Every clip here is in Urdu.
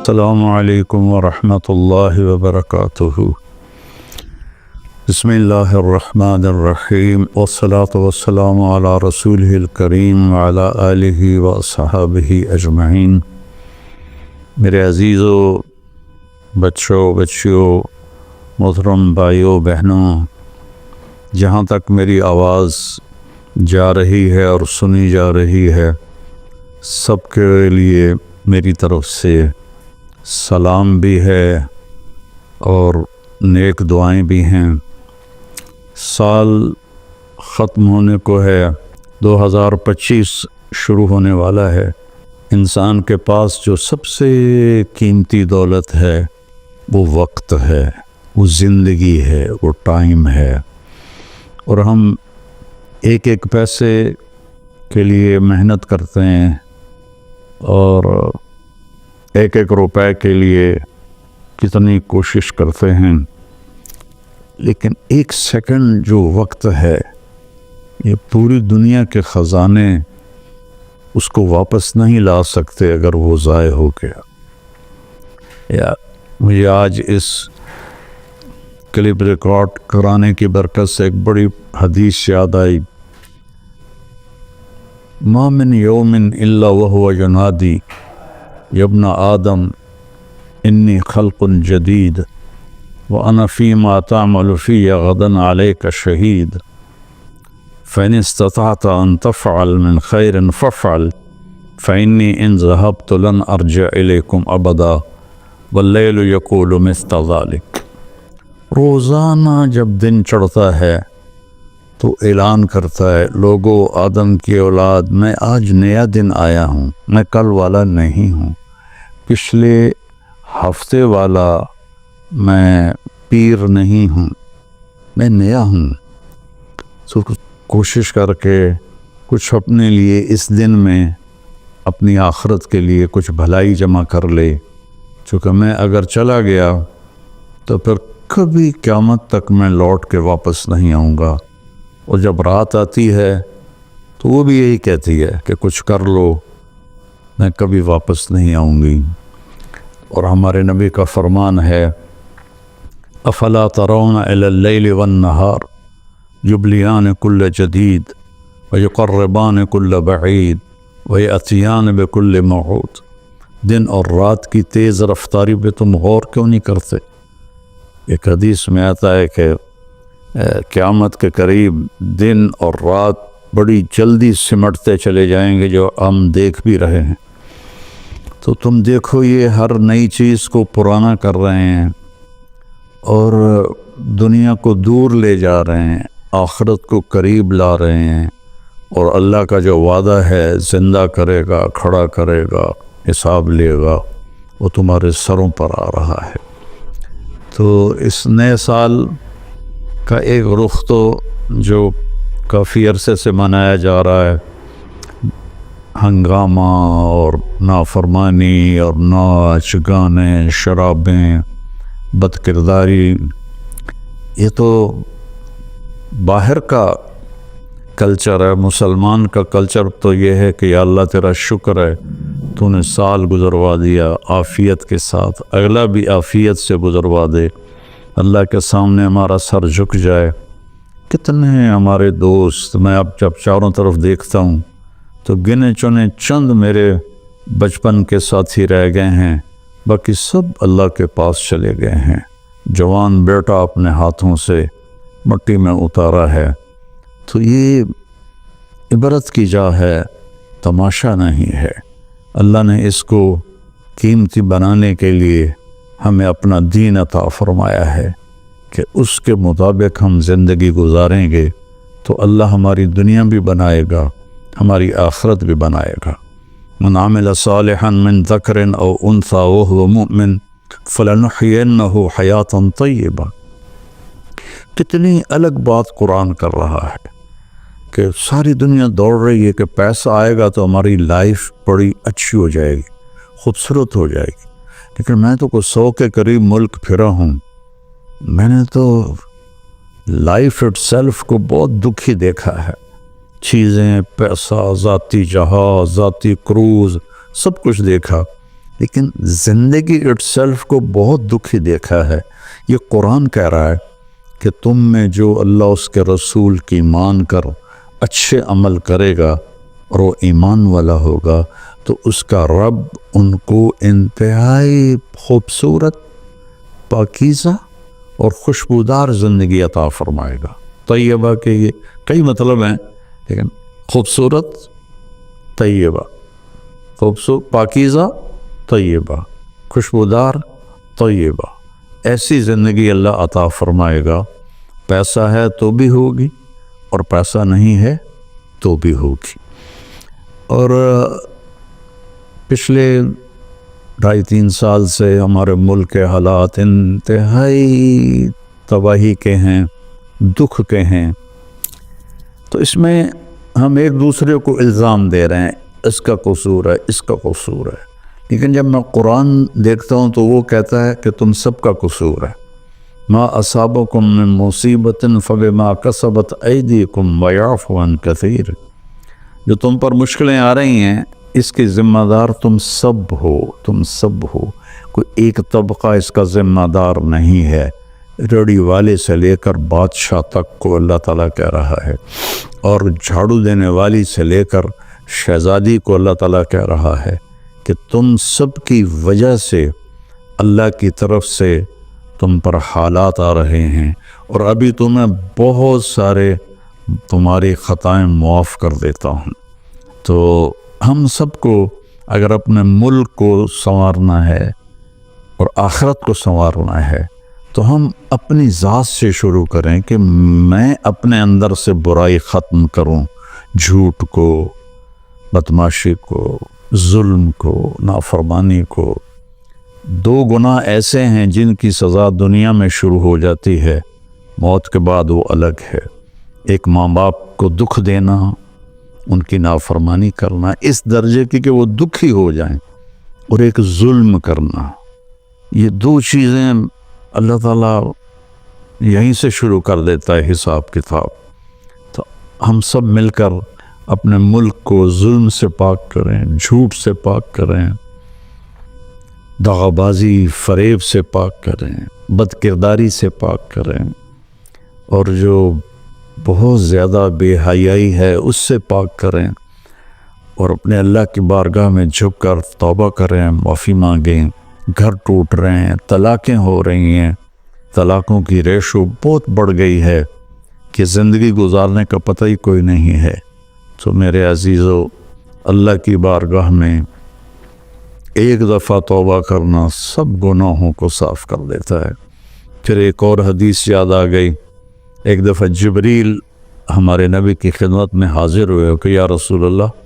السلام علیکم ورحمۃ اللہ وبرکاتہ۔ بسم اللہ الرحمن الرحیم، والصلاة والسلام علی رسولہ الکریم وعلی آلہ واصحابہ اجمعین۔ میرے عزیزو، بچوں، بچیوں، محترم بھائیوں، بہنوں، جہاں تک میری آواز جا رہی ہے اور سنی جا رہی ہے، سب کے لیے میری طرف سے سلام بھی ہے اور نیک دعائیں بھی ہیں۔ سال ختم ہونے کو ہے، 2025 شروع ہونے والا ہے۔ انسان کے پاس جو سب سے قیمتی دولت ہے وہ وقت ہے، وہ زندگی ہے، وہ ٹائم ہے، اور ہم ایک ایک پیسے کے لیے محنت کرتے ہیں اور ایک ایک روپے کے لیے کتنی کوشش کرتے ہیں، لیکن ایک سیکنڈ جو وقت ہے، یہ پوری دنیا کے خزانے اس کو واپس نہیں لا سکتے اگر وہ ضائع ہو گیا۔ یا مجھے آج اس کلپ ریکارڈ کرانے کی برکت سے ایک بڑی حدیث یاد آئی۔ ما من یوم الا وهو ینادی یا ابن آدم انی خلق جدید وانا فیما تعمل فی غدا علیک شہید فإن استطعت ان تفعل من خیر فافعل فإنی ان ذهبت لن ارجع الیکم ابدا واللیل یقول مثل ذلک۔ روزانہ جب دن چڑھتا ہے تو اعلان کرتا ہے، لوگو، آدم کی اولاد، میں آج نیا دن آیا ہوں، میں کل والا نہیں ہوں، پچھلے ہفتے والا میں پیر نہیں ہوں، میں نیا ہوں۔ تو کوشش کر کے کچھ اپنے لیے اس دن میں اپنی آخرت کے لیے کچھ بھلائی جمع کر لے، چونکہ میں اگر چلا گیا تو پھر کبھی قیامت تک میں لوٹ کے واپس نہیں آؤں گا۔ اور جب رات آتی ہے تو وہ بھی یہی کہتی ہے کہ کچھ کر لو، میں کبھی واپس نہیں آؤں گی۔ اور ہمارے نبی کا فرمان ہے، افلا ترون الی اللیل والنہار یبلیان کل جدید ویقربان کل بعید ویأتیان بکل موعود۔ دن اور رات کی تیز رفتاری پہ تم غور کیوں نہیں کرتے؟ ایک حدیث میں آتا ہے کہ قیامت کے قریب دن اور رات بڑی جلدی سمٹتے چلے جائیں گے، جو ہم دیکھ بھی رہے ہیں۔ تو تم دیکھو، یہ ہر نئی چیز کو پرانا کر رہے ہیں اور دنیا کو دور لے جا رہے ہیں، آخرت کو قریب لا رہے ہیں، اور اللہ کا جو وعدہ ہے زندہ کرے گا، کھڑا کرے گا، حساب لے گا، وہ تمہارے سروں پر آ رہا ہے۔ تو اس نئے سال کا ایک رخ تو جو کافی عرصے سے منایا جا رہا ہے، ہنگامہ اور نافرمانی اور ناچ گانے، شرابیں، بد کرداری، یہ تو باہر کا کلچر ہے۔ مسلمان کا کلچر تو یہ ہے کہ یا اللہ تیرا شکر ہے تو نے سال گزروا دیا عافیت کے ساتھ، اگلا بھی عافیت سے گزروا دے، اللہ کے سامنے ہمارا سر جھک جائے۔ کتنے ہمارے دوست، میں اب جب چاروں طرف دیکھتا ہوں تو گنے چنے چند میرے بچپن کے ساتھی رہ گئے ہیں، باقی سب اللہ کے پاس چلے گئے ہیں۔ جوان بیٹا اپنے ہاتھوں سے مٹی میں اتارا ہے۔ تو یہ عبرت کی جا ہے، تماشا نہیں ہے۔ اللہ نے اس کو قیمتی بنانے کے لیے ہمیں اپنا دین عطا فرمایا ہے کہ اس کے مطابق ہم زندگی گزاریں گے تو اللہ ہماری دنیا بھی بنائے گا، ہماری آخرت بھی بنائے گا۔ من عمل صالحا من ذکر او انثی وهو مؤمن فلنحینہ حیاتا طیبہ۔ کتنی الگ بات قرآن کر رہا ہے کہ ساری دنیا دوڑ رہی ہے کہ پیسہ آئے گا تو ہماری لائف بڑی اچھی ہو جائے گی، خوبصورت ہو جائے گی، لیکن میں تو کوئی 100 کے قریب ملک پھرا ہوں، میں نے تو لائف اٹ سیلف کو بہت دکھی دیکھا ہے۔ چیزیں، پیسہ، ذاتی جہاز، ذاتی کروز، سب کچھ دیکھا، لیکن زندگی اٹ سیلف کو بہت دکھی دیکھا ہے۔ یہ قرآن کہہ رہا ہے کہ تم میں جو اللہ اس کے رسول کی مان کر اچھے عمل کرے گا اور وہ ایمان والا ہوگا تو اس کا رب ان کو انتہائی خوبصورت، پاکیزہ اور خوشبودار زندگی عطا فرمائے گا۔ طیبہ کے یہ کئی مطلب ہیں، لیکن خوبصورت، طیبہ، خوبصورت، پاکیزہ، طیبہ، خوشبودار، طیبہ، ایسی زندگی اللہ عطا فرمائے گا۔ پیسہ ہے تو بھی ہوگی اور پیسہ نہیں ہے تو بھی ہوگی۔ اور پچھلے 2.5-3 سال سے ہمارے ملک کے حالات انتہائی تباہی کے ہیں، دکھ کے ہیں، تو اس میں ہم ایک دوسرے کو الزام دے رہے ہیں، اس کا قصور ہے، اس کا قصور ہے، لیکن جب میں قرآن دیکھتا ہوں تو وہ کہتا ہے کہ تم سب کا قصور ہے۔ ما اصابکم من مصیبت فبما کسبت ایدیکم ویعفو عن کثیر، جو تم پر مشکلیں آ رہی ہیں اس کی ذمہ دار تم سب ہو، تم سب ہو، کوئی ایک طبقہ اس کا ذمہ دار نہیں ہے۔ ریڑھی والے سے لے کر بادشاہ تک کو اللہ تعالیٰ کہہ رہا ہے، اور جھاڑو دینے والی سے لے کر شہزادی کو اللہ تعالیٰ کہہ رہا ہے کہ تم سب کی وجہ سے اللہ کی طرف سے تم پر حالات آ رہے ہیں، اور ابھی تمہیں بہت سارے تمہاری خطائیں معاف کر دیتا ہوں۔ تو ہم سب کو اگر اپنے ملک کو سنوارنا ہے اور آخرت کو سنوارنا ہے تو ہم اپنی ذات سے شروع کریں کہ میں اپنے اندر سے برائی ختم کروں، جھوٹ کو، بدمعاشی کو، ظلم کو، نافرمانی کو۔ 2 گناہ ایسے ہیں جن کی سزا دنیا میں شروع ہو جاتی ہے، موت کے بعد وہ الگ ہے۔ ایک ماں باپ کو دکھ دینا، ان کی نافرمانی کرنا اس درجے کی کہ وہ دکھی ہو جائیں، اور ایک ظلم کرنا، یہ 2 چیزیں اللہ تعالیٰ یہیں سے شروع کر دیتا ہے حساب کتاب۔ تو ہم سب مل کر اپنے ملک کو ظلم سے پاک کریں، جھوٹ سے پاک کریں، دغا بازی، فریب سے پاک کریں، بد کرداری سے پاک کریں، اور جو بہت زیادہ بے حیائی ہے اس سے پاک کریں، اور اپنے اللہ کی بارگاہ میں جھک کر توبہ کریں، معافی مانگیں۔ گھر ٹوٹ رہے ہیں، طلاقیں ہو رہی ہیں، طلاقوں کی ریشو بہت بڑھ گئی ہے کہ زندگی گزارنے کا پتہ ہی کوئی نہیں ہے۔ تو میرے عزیزو، اللہ کی بارگاہ میں ایک دفعہ توبہ کرنا سب گناہوں کو صاف کر دیتا ہے۔ پھر ایک اور حدیث یاد آ گئی، ایک دفعہ جبریل ہمارے نبی کی خدمت میں حاضر ہوئے کہ یا رسول اللہ،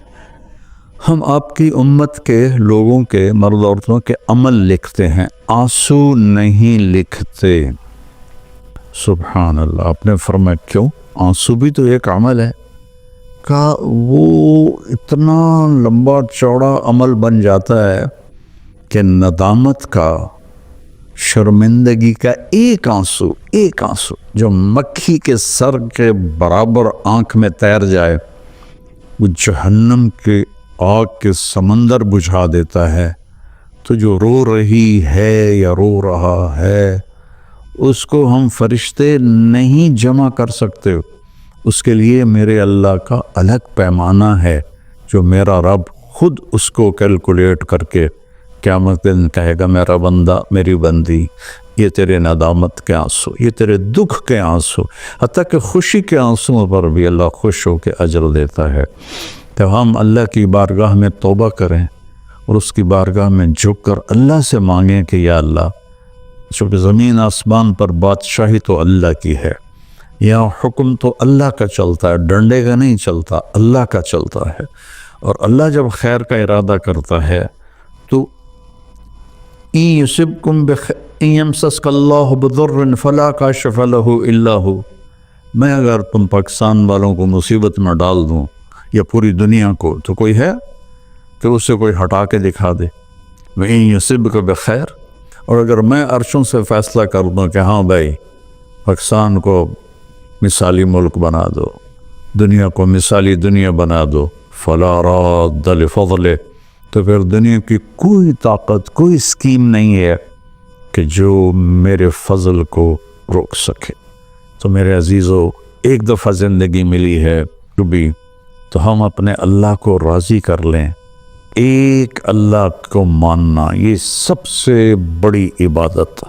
ہم آپ کی امت کے لوگوں کے، مرد عورتوں کے عمل لکھتے ہیں، آنسو نہیں لکھتے۔ سبحان اللہ۔ آپ نے فرمایا کیوں؟ آنسو بھی تو ایک عمل ہے۔ کہا وہ اتنا لمبا چوڑا عمل بن جاتا ہے کہ ندامت کا، شرمندگی کا ایک آنسو جو مکھی کے سر کے برابر آنکھ میں تیر جائے، وہ جہنم کے آگ کے سمندر بجھا دیتا ہے۔ تو جو رو رہی ہے یا رو رہا ہے، اس کو ہم فرشتے نہیں جمع کر سکتے۔ اس کے لیے میرے اللہ کا الگ پیمانہ ہے جو میرا رب خود اس کو کیلکولیٹ کر کے قیامت دن کہے گا، میرا بندہ، میری بندی، یہ تیرے ندامت کے آنسو، یہ تیرے دکھ کے آنسو، حتیٰ کہ خوشی کے آنسوں پر بھی اللہ خوش ہو کے اجر دیتا ہے۔ تو ہم اللہ کی بارگاہ میں توبہ کریں اور اس کی بارگاہ میں جھک کر اللہ سے مانگیں کہ یا اللہ، چونکہ زمین آسمان پر بادشاہی تو اللہ کی ہے، یہاں حکم تو اللہ کا چلتا ہے، ڈنڈے کا نہیں چلتا، اللہ کا چلتا ہے، اور اللہ جب خیر کا ارادہ کرتا ہے تو إِن يَمْسَسْكَ اللَّهُ بِضُرٍّ فَلَا كَاشِفَ لَهُ إِلَّا هُوَ، میں اگر تم پاکستان والوں کو مصیبت میں ڈال دوں یا پوری دنیا کو، تو کوئی ہے کہ اسے کوئی ہٹا کے دکھا دے؟ وَإِن يُصِبْكَ بِخَيْرٍ، اور اگر میں عرشوں سے فیصلہ کر دوں کہ ہاں بھائی پاکستان کو مثالی ملک بنا دو، دنیا کو مثالی دنیا بنا دو، فَلَا رَادَّ لِفَضْلِهِ، تو پھر دنیا کی کوئی طاقت، کوئی اسکیم نہیں ہے کہ جو میرے فضل کو روک سکے۔ تو میرے عزیزو، ایک دفعہ زندگی ملی ہے کبھی، تو ہم اپنے اللہ کو راضی کر لیں۔ ایک اللہ کو ماننا یہ سب سے بڑی عبادت،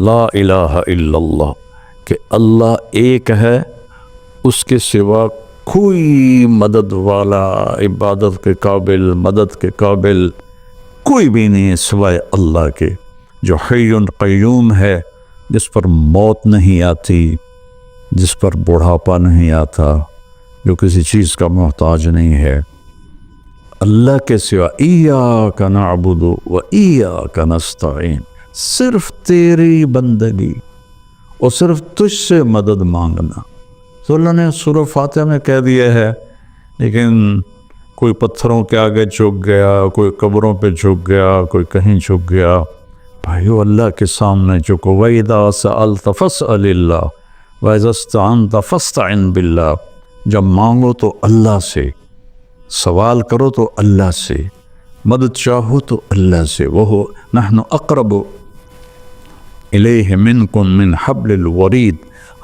لا الہ الا اللہ، کہ اللہ ایک ہے، اس کے سوا کوئی مدد والا، عبادت کے قابل، مدد کے قابل کوئی بھی نہیں ہے سوائے اللہ کے، جو حی قیوم ہے، جس پر موت نہیں آتی، جس پر بڑھاپا نہیں آتا، جو کسی چیز کا محتاج نہیں ہے۔ اللہ کے سوا ایاک نعبد و ایاک نستعین، صرف تیری بندگی اور صرف تجھ سے مدد مانگنا۔ تو اللہ نے سورہ فاتحہ میں کہہ دیا ہے، لیکن کوئی پتھروں کے آگے جھک گیا، کوئی قبروں پہ جھک گیا، کوئی کہیں جھک گیا۔ بھائیو، اللہ کے سامنے جھکو۔ وَإِذَا سَأَلْتَ فَاسْأَلِ اللَّهَ وَإِذَا اسْتَعَنْتَ فَاسْتَعِنْ بِاللَّهِ، جب مانگو تو اللہ سے، سوال کرو تو اللہ سے، مدد چاہو تو اللہ سے۔ وَهُوَ نَحْنُ أَقْرَبُ إِلَيْهِ مِنْكُمْ مِنْ حَبْلِ الْوَرِيدِ،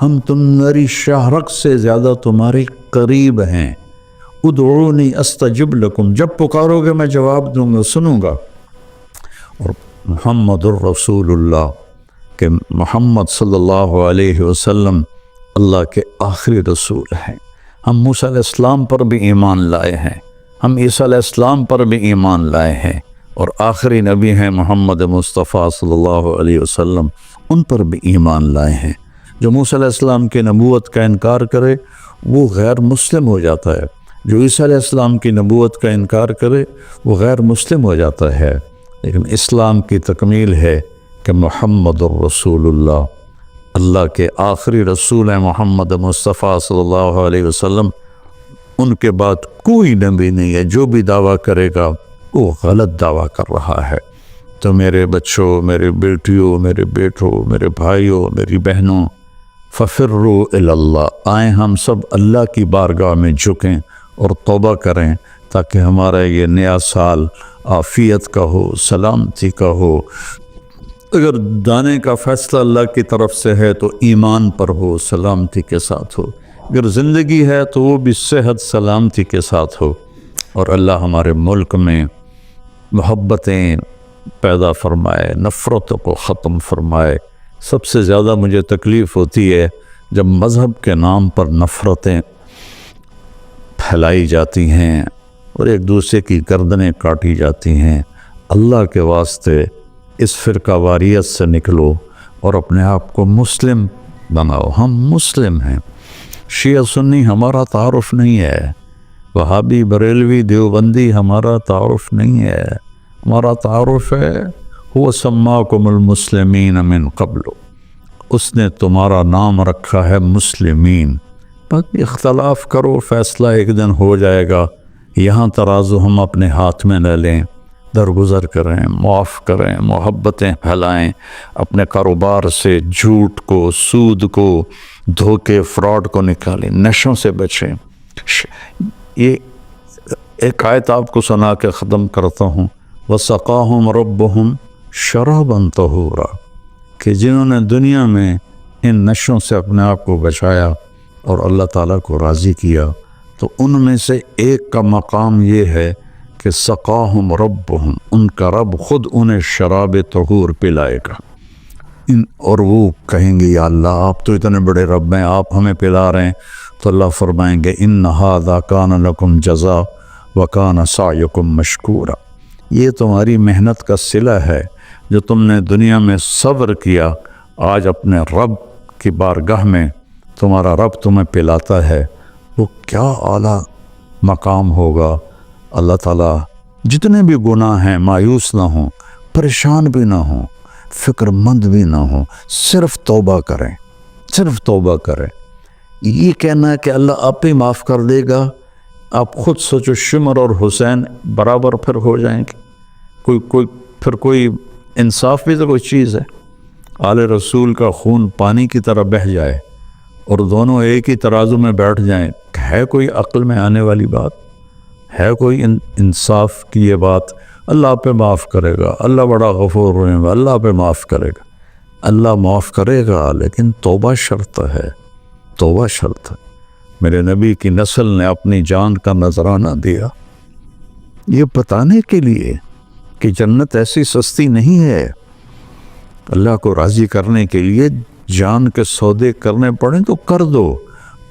ہم تمہاری شاہ رگ سے زیادہ تمہارے قریب ہیں۔ ادعونی استجب لکم، جب پکارو گے میں جواب دوں گا، سنوں گا۔ اور محمد الرسول اللہ، کہ محمد صلی اللہ علیہ وسلم اللہ کے آخری رسول ہیں۔ ہم موسیٰ علیہ السلام پر بھی ایمان لائے ہیں، ہم عیسیٰ علیہ السلام پر بھی ایمان لائے ہیں، اور آخری نبی ہیں محمد مصطفیٰ صلی اللہ علیہ وسلم، ان پر بھی ایمان لائے ہیں۔ جو موسیٰ علیہ السلام کی نبوت کا انکار کرے وہ غیر مسلم ہو جاتا ہے، جو عیسیٰ علیہ السلام کی نبوت کا انکار کرے وہ غیر مسلم ہو جاتا ہے۔ لیکن اسلام کی تکمیل ہے کہ محمد الرسول اللہ، اللہ کے آخری رسول ہیں محمد مصطفیٰ صلی اللہ علیہ وسلم، ان کے بعد کوئی نبی نہیں ہے۔ جو بھی دعویٰ کرے گا وہ غلط دعویٰ کر رہا ہے۔ تو میرے بچوں، میرے بیٹیوں، میرے بیٹوں، میرے بھائیوں، میری بہنوں، ففروا الی اللہ، آئیں ہم سب اللہ کی بارگاہ میں جھکیں اور توبہ کریں، تاکہ ہمارا یہ نیا سال عافیت کا ہو، سلامتی کا ہو۔ اگر جانے کا فیصلہ اللہ کی طرف سے ہے تو ایمان پر ہو، سلامتی کے ساتھ ہو۔ اگر زندگی ہے تو وہ بھی صحت سلامتی کے ساتھ ہو، اور اللہ ہمارے ملک میں محبتیں پیدا فرمائے، نفرتوں کو ختم فرمائے۔ سب سے زیادہ مجھے تکلیف ہوتی ہے جب مذہب کے نام پر نفرتیں پھیلائی جاتی ہیں اور ایک دوسرے کی گردنیں کاٹی جاتی ہیں۔ اللہ کے واسطے اس فرقہ واریت سے نکلو اور اپنے آپ کو مسلم بناؤ۔ ہم مسلم ہیں، شیعہ سنی ہمارا تعارف نہیں ہے، وہابی بریلوی دیوبندی ہمارا تعارف نہیں ہے۔ ہمارا تعارف ہے هو سماکم المسلمین من قبل، اس نے تمہارا نام رکھا ہے مسلمین۔ باقی اختلاف کرو، فیصلہ ایک دن ہو جائے گا۔ یہاں ترازو ہم اپنے ہاتھ میں نہ لیں، درگزر کریں، معاف کریں، محبتیں پھیلائیں، اپنے کاروبار سے جھوٹ کو، سود کو، دھوکے، فراڈ کو نکالیں، نشوں سے بچیں۔ یہ ایک آیت آپ کو سنا کے ختم کرتا ہوں، وَسَقَاهُمْ رَبُّهُمْ شَرَابًا طَهُورًا، کہ جنہوں نے دنیا میں ان نشوں سے اپنے آپ کو بچایا اور اللہ تعالیٰ کو راضی کیا، تو ان میں سے ایک کا مقام یہ ہے کہ سقاہم ربہم، ان کا رب خود انہیں شراب طہور پلائے گا۔ اور وہ کہیں گے یا اللہ آپ تو اتنے بڑے رب ہیں، آپ ہمیں پلا رہے ہیں، تو اللہ فرمائیں گے ان ھذا کان لکم جزاء وکان سعیکم مشکورا، یہ تمہاری محنت کا صلہ ہے جو تم نے دنیا میں صبر کیا، آج اپنے رب کی بارگاہ میں تمہارا رب تمہیں پلاتا ہے، وہ کیا اعلیٰ مقام ہوگا۔ اللہ تعالیٰ جتنے بھی گناہ ہیں مایوس نہ ہوں، پریشان بھی نہ ہوں، فکر مند بھی نہ ہوں، صرف توبہ کریں، صرف توبہ کریں۔ یہ کہنا ہے کہ اللہ آپ ہی معاف کر دے گا، آپ خود سوچو شمر اور حسین برابر پھر ہو جائیں گے؟ کوئی انصاف بھی تو کوئی چیز ہے؟ آل رسول کا خون پانی کی طرح بہہ جائے اور دونوں ایک ہی ترازو میں بیٹھ جائیں، ہے کوئی عقل میں آنے والی بات؟ ہے کوئی انصاف کی یہ بات؟ اللہ پہ معاف کرے گا، اللہ بڑا غفور رحیم ہے، اللہ پہ معاف کرے گا۔ اللہ معاف کرے گا لیکن توبہ شرط ہے، توبہ شرط ہے۔ میرے نبی کی نسل نے اپنی جان کا نذرانہ دیا یہ بتانے کے لیے کہ جنت ایسی سستی نہیں ہے۔ اللہ کو راضی کرنے کے لیے جان کے سودے کرنے پڑیں تو کر دو،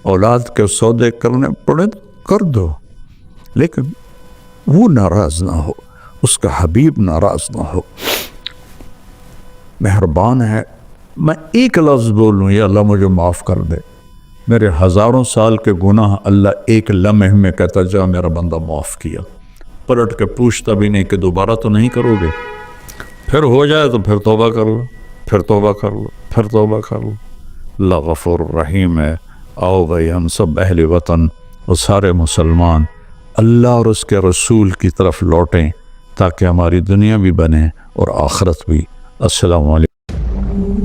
اولاد کے سودے کرنے پڑیں تو کر دو، لیکن وہ ناراض نہ ہو، اس کا حبیب ناراض نہ ہو۔ مہربان ہے، میں ایک لفظ بولوں یا اللہ مجھے معاف کر دے، میرے ہزاروں سال کے گناہ اللہ ایک لمحے میں کہتا جا میرا بندہ معاف کیا، پلٹ کے پوچھتا بھی نہیں کہ دوبارہ تو نہیں کرو گے، پھر ہو جائے تو پھر توبہ کر لو، پھر توبہ کر لو، پھر توبہ کر لو۔ اللہ غفور رحیم ہے۔ آؤ بھائی ہم سب اہل وطن اور سارے مسلمان اللہ اور اس کے رسول کی طرف لوٹیں تاکہ ہماری دنیا بھی بنے اور آخرت بھی۔ السلام علیکم۔